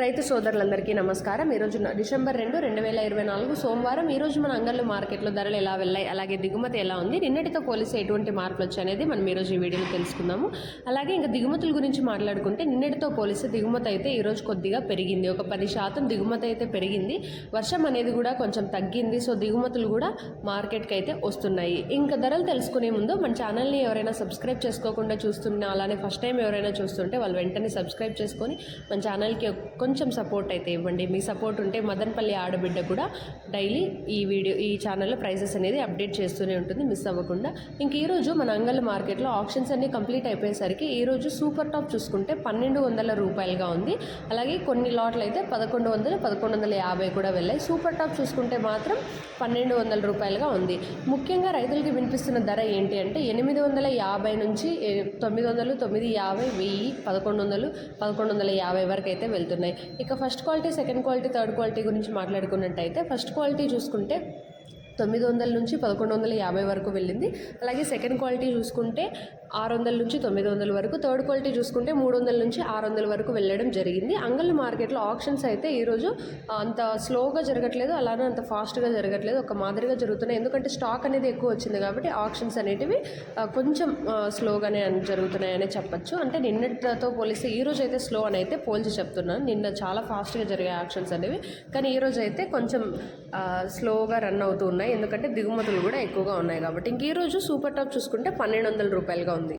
రైతు సోదరులందరికీ నమస్కారం. ఈరోజు డిసెంబర్ 2, 2024 సోమవారం. ఈరోజు మన అంగళ్ళు మార్కెట్లో ధరలు ఎలా వెళ్ళాయి, అలాగే దిగుమతి ఎలా ఉంది, నిన్నటితో పోలిస్తే ఎటువంటి మార్పులు వచ్చాయనేది మనం ఈరోజు ఈ వీడియోలో తెలుసుకుందాము. అలాగే ఇంకా దిగుమతుల గురించి మాట్లాడుకుంటే నిన్నటితో పోలిస్తే దిగుమతి అయితే ఈరోజు కొద్దిగా పెరిగింది. ఒక 10% దిగుమతి అయితే పెరిగింది. వర్షం అనేది కూడా కొంచెం తగ్గింది. సో దిగుమతులు కూడా మార్కెట్కి అయితే వస్తున్నాయి. ఇంకా ధరలు తెలుసుకునే ముందు మన ఛానల్ని ఎవరైనా సబ్స్క్రైబ్ చేసుకోకుండా చూస్తున్నా, అలానే ఫస్ట్ టైం ఎవరైనా చూస్తుంటే వాళ్ళు వెంటనే సబ్స్క్రైబ్ చేసుకొని మన ఛానల్కి కొంచెం సపోర్ట్ అయితే ఇవ్వండి. మీ సపోర్ట్ ఉంటే మదనపల్లి ఆడబిడ్డ కూడా డైలీ ఈ ఛానల్లో ప్రైజెస్ అనేది అప్డేట్ చేస్తూనే ఉంటుంది, మిస్ అవ్వకుండా. ఇంక ఈరోజు మన అంగళ్ళ మార్కెట్లో ఆప్షన్స్ అన్నీ కంప్లీట్ అయిపోయేసరికి ఈరోజు సూపర్ టాప్ చూసుకుంటే 1200 రూపాయలుగా ఉంది. అలాగే కొన్ని లాట్లు అయితే 1100, 1150 కూడా వెళ్ళాయి. సూపర్ టాప్ చూసుకుంటే మాత్రం 1200 రూపాయలుగా ఉంది. ముఖ్యంగా రైతులకి వినిపిస్తున్న ధర ఏంటి అంటే 850 నుంచి 900, 950, 1000, 1100, 1150 వరకు అయితే వెళ్తున్నాయి. ఇక first quality, second quality, third quality గురించి మాట్లాడుకున్నట్టయితే ఫస్ట్ క్వాలిటీ చూసుకుంటే 900 నుంచి 1150 వరకు వెళ్ళింది. అలాగే సెకండ్ క్వాలిటీ చూసుకుంటే 600 నుంచి 900 వరకు, థర్డ్ క్వాలిటీ చూసుకుంటే 300 నుంచి 600 వరకు వెళ్ళడం జరిగింది. అంగళ్ళ మార్కెట్లో ఆప్షన్స్ అయితే ఈరోజు అంత స్లోగా జరగట్లేదు, అలానే అంత ఫాస్ట్గా జరగట్లేదు, ఒక మాదిరిగా జరుగుతున్నాయి. ఎందుకంటే స్టాక్ అనేది ఎక్కువ వచ్చింది కాబట్టి ఆప్షన్స్ అనేటివి కొంచెం స్లోగానే జరుగుతున్నాయనే చెప్పచ్చు. అంటే నిన్నటితో పోలిస్తే ఈరోజు అయితే స్లో అని అయితే పోల్చి చెప్తున్నాను. నిన్న చాలా ఫాస్ట్గా జరిగాయి ఆప్షన్స్ అనేవి, కానీ ఈరోజు అయితే కొంచెం స్లోగా రన్ అవుతూ ఉన్నాయి. ఎందుకంటే దిగుమతులు కూడా ఎక్కువగా ఉన్నాయి కాబట్టి. ఇంక ఈరోజు సూపర్ టాప్ చూసుకుంటే 1200 రూపాయలుగా ఉంది.